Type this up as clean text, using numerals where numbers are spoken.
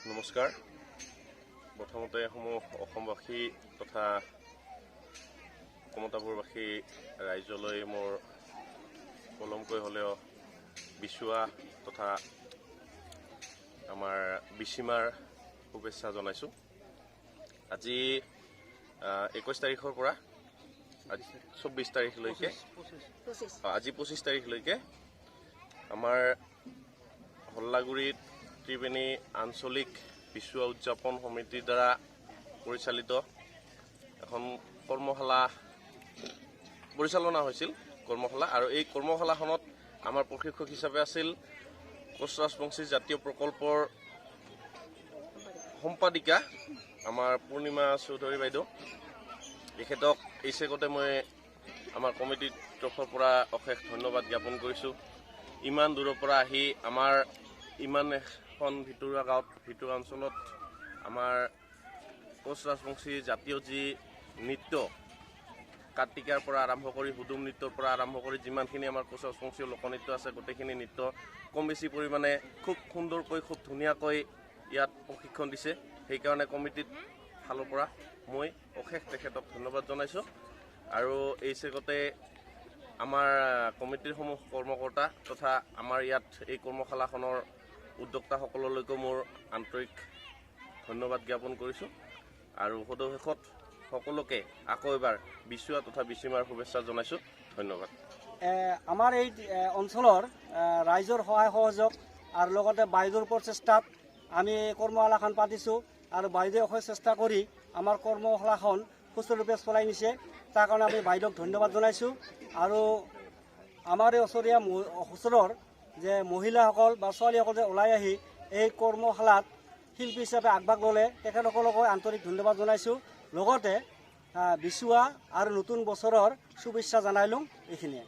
নমস্কাৰ। প্ৰথমতে অসমবাসী তথা কমতাপুৰবাসী ৰাইজলৈ মোৰ পলমকৈ হ'লেও বিচুৱা তথা আমাৰ বিচিমাৰ শুভেচ্ছা জনাইছোঁ। আজি 21 তাৰিখৰ পৰা 24 তাৰিখলৈকে আজি 25 তাৰিখলৈকে আমাৰ হল্লাগুৰিত ত্ৰিবেণী আঞ্চলিক বিচুৱা উদযাপন সমিতিৰ দ্বাৰা পৰিচালিত এখন কৰ্মশালা পৰিচালনা হৈছিল আৰু এই কৰ্মশালাখনত আমাৰ প্ৰশিক্ষক হিচাপে আছিল কোচ ৰাজবংশী জাতীয় প্ৰকল্পৰ সম্পাদিকা আমাৰ পূৰ্ণিমা চৌধুৰী বাইদেউ। তেখেতক এই চেগতে মই আমাৰ কমিটিৰ তৰফৰ পৰা অশেষ ধন্যবাদ জ্ঞাপন কৰিছোঁ। ইমান দূৰৰ পৰা আহি আমাৰ ইমান এখন ভিতৰুৱা গাঁৱত ভিতৰুৱা অঞ্চলত আমাৰ কোচ ৰাজবংশী জাতীয় যি নৃত্য কাৰ্তিকাৰ পৰা আৰম্ভ কৰি হুদুম নৃত্যৰ পৰা আৰম্ভ কৰি যিমানখিনি আমাৰ কোচ ৰাজবংশীয় লোকনৃত্য আছে গোটেইখিনি নৃত্য কম বেছি পৰিমাণে খুব সুন্দৰকৈ খুব ধুনীয়াকৈ ইয়াত প্ৰশিক্ষণ দিছে। সেইকাৰণে কমিটিৰ ফালৰ পৰা মই অশেষ তেখেতক ধন্যবাদ জনাইছোঁ। আৰু এই চেগতে আমাৰ কমিটিৰ সমূহ কৰ্মকৰ্তা তথা আমাৰ ইয়াত এই কৰ্মশালাখনৰ উদ্যোক্তাসকললৈকো মোৰ আন্তৰিক ধন্যবাদ জ্ঞাপন কৰিছোঁ। আৰু সদশেষত সকলোকে আকৌ এবাৰ বিচুৱা তথা বিচিমাৰ শুভেচ্ছা জনাইছোঁ। ধন্যবাদ। আমাৰ এই অঞ্চলৰ ৰাইজৰ সহায় সহযোগ আৰু লগতে বাইদেউৰ প্ৰচেষ্টাত আমি কৰ্মশালাখন পাতিছোঁ আৰু বাইদেৱে অশেষ চেষ্টা কৰি আমাৰ কৰ্মশালাখন সুস্থৰূপে চলাই নিছে। তাৰ কাৰণে আমি বাইদেউক ধন্যবাদ জনাইছোঁ। আৰু আমাৰ এই ওচৰৰ যে মহিলাসকল বা ছোৱালীসকলে ওলাই আহি এই কৰ্মশালাত শিল্পী হিচাপে আগভাগ ল'লে তেখেতসকলকো আন্তৰিক ধন্যবাদ জনাইছোঁ। লগতে বিচুৱা আৰু নতুন বছৰৰ শুভেচ্ছা জনাইলোঁ। এইখিনিয়ে।